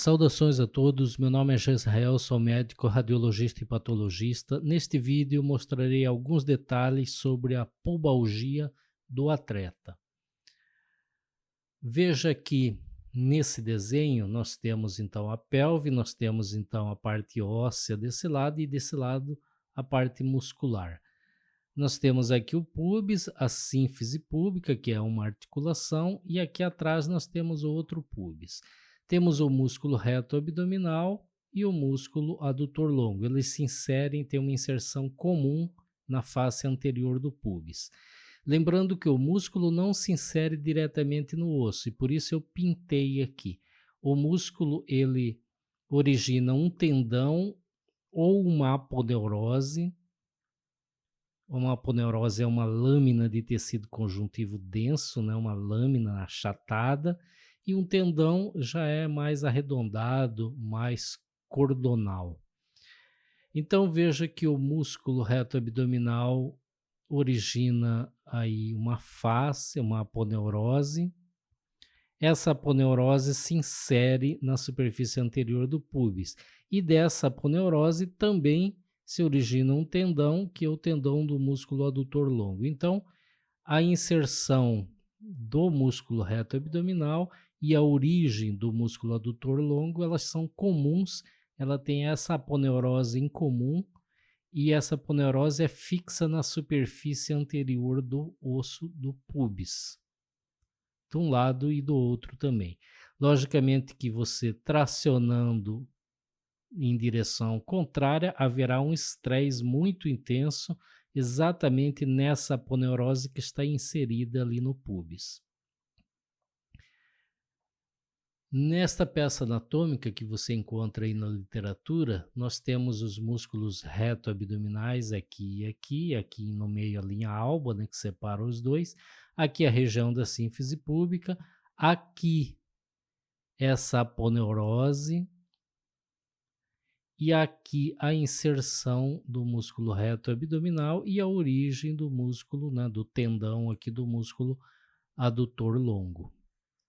Saudações a todos, meu nome é Jezreel, sou médico, radiologista e patologista. Neste vídeo mostrarei alguns detalhes sobre a pubalgia do atleta. Veja que nesse desenho nós temos então a pelve, nós temos então a parte óssea desse lado e desse lado a parte muscular. Nós temos aqui o púbis, a sínfise púbica, que é uma articulação, e aqui atrás nós temos o outro púbis. Temos o músculo reto abdominal e o músculo adutor longo. Eles se inserem, têm uma inserção comum na face anterior do púbis. Lembrando que o músculo não se insere diretamente no osso, e por isso eu pintei aqui. O músculo, ele origina um tendão ou uma aponeurose. Uma aponeurose é uma lâmina de tecido conjuntivo denso, né, uma lâmina achatada, e um tendão já é mais arredondado, mais cordonal. Então veja que o músculo reto abdominal origina aí uma face, uma aponeurose. Essa aponeurose se insere na superfície anterior do púbis, e dessa aponeurose também se origina um tendão, que é o tendão do músculo adutor longo. Então, a inserção do músculo reto abdominal e a origem do músculo adutor longo, elas são comuns, ela tem essa aponeurose em comum, e essa aponeurose é fixa na superfície anterior do osso do púbis, de um lado e do outro também. Logicamente que você tracionando em direção contrária, haverá um estresse muito intenso exatamente nessa aponeurose que está inserida ali no púbis. Nesta peça anatômica que você encontra aí na literatura, nós temos os músculos reto-abdominais aqui e aqui, aqui no meio a linha alba, né, que separa os dois, aqui a região da sínfise púbica, aqui essa aponeurose, e aqui a inserção do músculo reto abdominal e a origem do músculo, né, do tendão aqui do músculo adutor longo.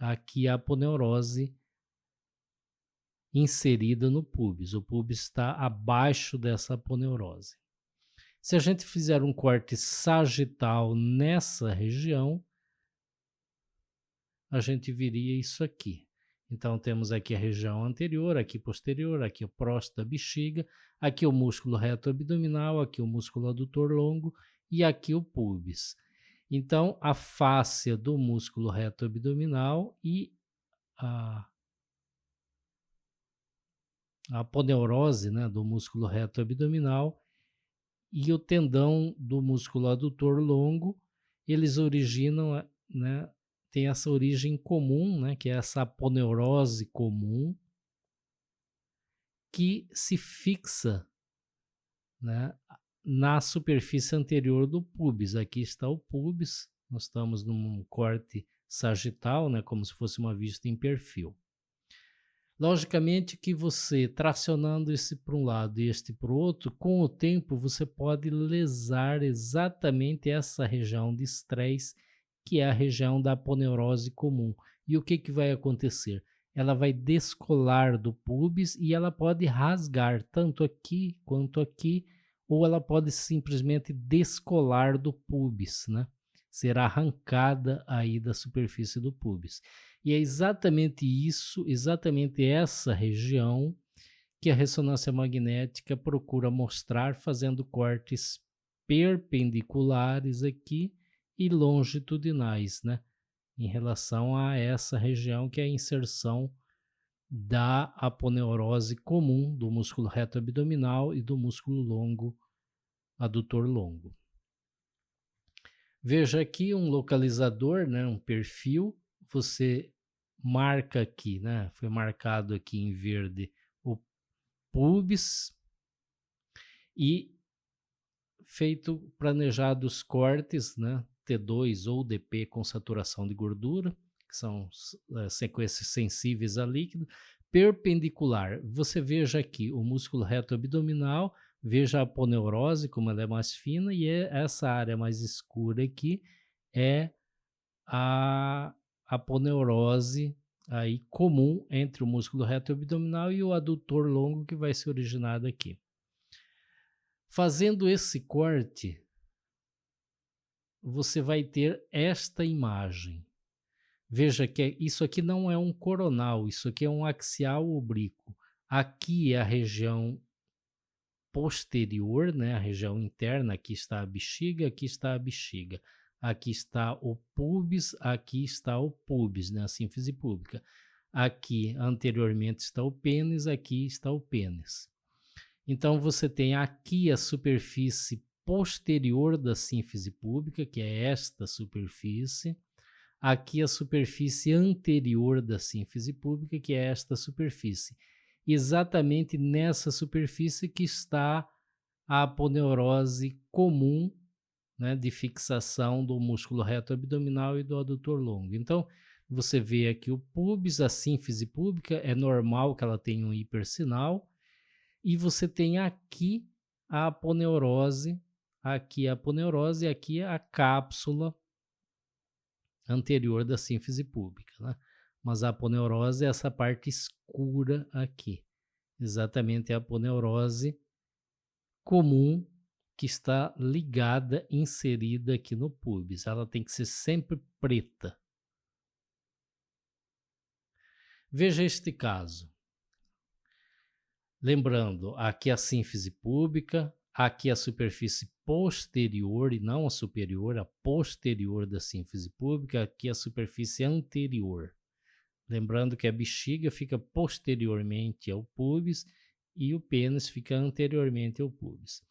Aqui a aponeurose inserida no púbis. O púbis está abaixo dessa aponeurose. Se a gente fizer um corte sagital nessa região, a gente viria isso aqui. Então temos aqui a região anterior, aqui posterior, aqui o próstata da bexiga, aqui o músculo reto abdominal, aqui o músculo adutor longo e aqui o púbis. Então a fáscia do músculo reto abdominal e a aponeurose, né, do músculo reto abdominal e o tendão do músculo adutor longo, eles originam, né, tem essa origem comum, né, que é essa aponeurose comum, que se fixa, né, na superfície anterior do púbis. Aqui está o púbis, nós estamos num corte sagital, né, como se fosse uma vista em perfil. Logicamente que você, tracionando esse para um lado e este para o outro, com o tempo você pode lesar exatamente essa região de estresse, que é a região da aponeurose comum. E o que vai acontecer? Ela vai descolar do púbis e ela pode rasgar tanto aqui quanto aqui, ou ela pode simplesmente descolar do púbis, né? Será arrancada aí da superfície do púbis. E é exatamente isso, exatamente essa região que a ressonância magnética procura mostrar, fazendo cortes perpendiculares aqui e longitudinais, né, em relação a essa região que é a inserção da aponeurose comum do músculo reto abdominal e do músculo longo, adutor longo. Veja aqui um localizador, né, um perfil, você marca aqui, né, foi marcado aqui em verde o pubis e feito planejados cortes, né, T2 ou DP com saturação de gordura, que são sequências sensíveis a líquido, perpendicular. Você veja aqui o músculo reto abdominal, veja a aponeurose, como ela é mais fina, e essa área mais escura aqui é a aponeurose aí comum entre o músculo reto abdominal e o adutor longo que vai se originar daqui. Fazendo esse corte, você vai ter esta imagem. Veja que isso aqui não é um coronal, isso aqui é um axial oblíquo. Aqui é a região posterior, né, a região interna, aqui está a bexiga, aqui está a bexiga. Aqui está o pubis, aqui está o pubis, né, a sínfise púbica. Aqui anteriormente está o pênis, aqui está o pênis. Então você tem aqui a superfície posterior da sínfise púbica, que é esta superfície. Aqui a superfície anterior da sínfise púbica, que é esta superfície. Exatamente nessa superfície que está a aponeurose comum, né, de fixação do músculo reto abdominal e do adutor longo. Então, você vê aqui o pubis, a sínfise púbica, é normal que ela tenha um hipersinal, e você tem aqui a aponeurose, aqui a cápsula anterior da sínfise púbica, né? Mas a aponeurose é essa parte escura aqui, exatamente a aponeurose comum que está ligada, inserida aqui no pubis. Ela tem que ser sempre preta. Veja este caso. Lembrando, aqui a sínfise púbica, aqui a superfície posterior e não a superior, a posterior da sínfise púbica, aqui a superfície anterior. Lembrando que a bexiga fica posteriormente ao pubis e o pênis fica anteriormente ao pubis.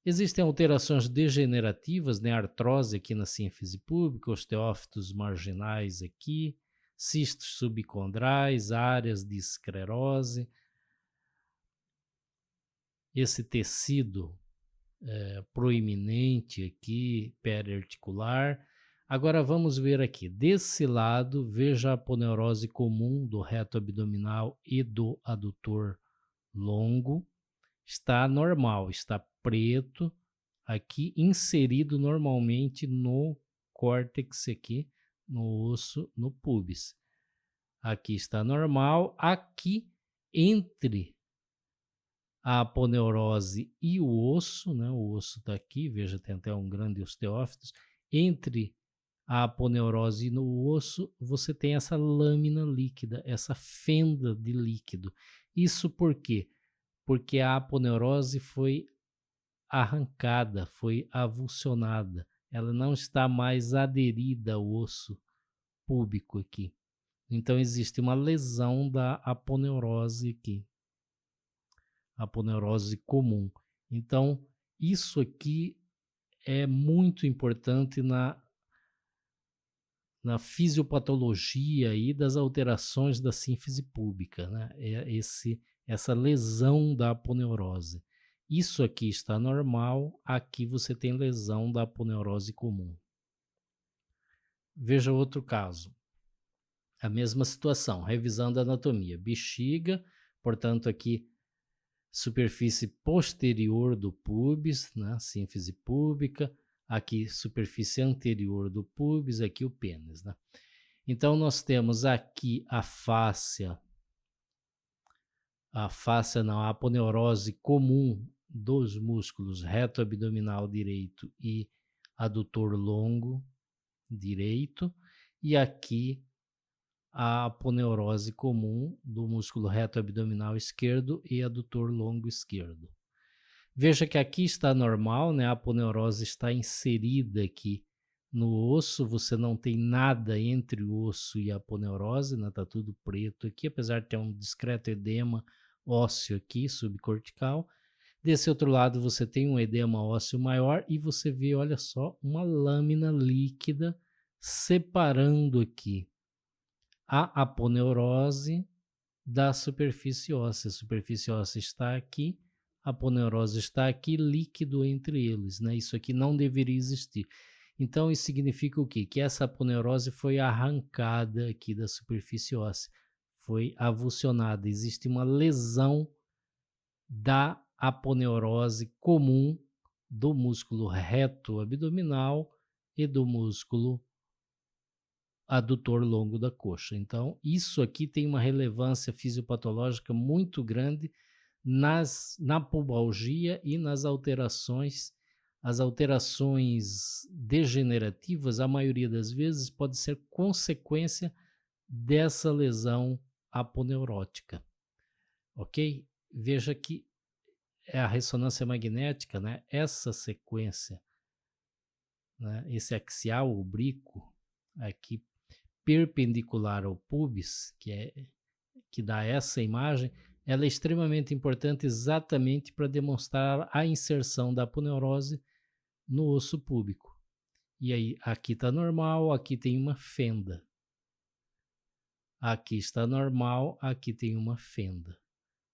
Existem alterações degenerativas, né? Artrose aqui na sínfise púbica, osteófitos marginais aqui, cistos subcondrais, áreas de esclerose. Esse tecido proeminente aqui, periarticular. Agora vamos ver aqui, desse lado, veja a aponeurose comum do reto abdominal e do adutor longo. Está normal, está preto, aqui inserido normalmente no córtex aqui, no osso, no pubis. Aqui está normal, aqui entre a aponeurose e o osso, né? O osso está aqui, veja, tem até um grande osteófitos. Entre a aponeurose e no osso, você tem essa lâmina líquida, essa fenda de líquido. Isso por quê? Porque a aponeurose foi arrancada, foi avulsionada. Ela não está mais aderida ao osso púbico aqui. Então existe uma lesão da aponeurose aqui, aponeurose comum. Então isso aqui é muito importante na fisiopatologia aí das alterações da sínfise púbica, né? Essa lesão da aponeurose. Isso aqui está normal, aqui você tem lesão da aponeurose comum. Veja outro caso. A mesma situação, revisando a anatomia. Bexiga, portanto aqui superfície posterior do pubis, né? Sínfise púbica. Aqui superfície anterior do pubis, aqui o pênis, né? Então nós temos aqui a fáscia não, a aponeurose comum dos músculos reto abdominal direito e adutor longo direito, e aqui a aponeurose comum do músculo reto abdominal esquerdo e adutor longo esquerdo. Veja que aqui está normal, né? A aponeurose está inserida aqui no osso, você não tem nada entre o osso e a aponeurose, né? Tá tudo preto aqui, apesar de ter um discreto edema ósseo aqui, subcortical. Desse outro lado você tem um edema ósseo maior e você vê, olha só, uma lâmina líquida separando aqui a aponeurose da superfície óssea. A superfície óssea está aqui, a aponeurose está aqui, líquido entre eles, né? Isso aqui não deveria existir. Então isso significa o quê? Que essa aponeurose foi arrancada aqui da superfície óssea, foi avulsionada. Existe uma lesão da aponeurose comum do músculo reto abdominal e do músculo adutor longo da coxa. Então, isso aqui tem uma relevância fisiopatológica muito grande na pubalgia e nas alterações. As alterações degenerativas, a maioria das vezes, pode ser consequência dessa lesão aponeurótica, ok? Veja que é a ressonância magnética, né? Essa sequência, né? Esse axial oblíquo aqui perpendicular ao pubis, que dá essa imagem, ela é extremamente importante exatamente para demonstrar a inserção da aponeurose no osso púbico. E aí, aqui está normal, aqui tem uma fenda. Aqui está normal, aqui tem uma fenda.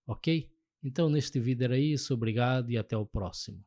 Ok? Então, neste vídeo era isso. Obrigado e até o próximo.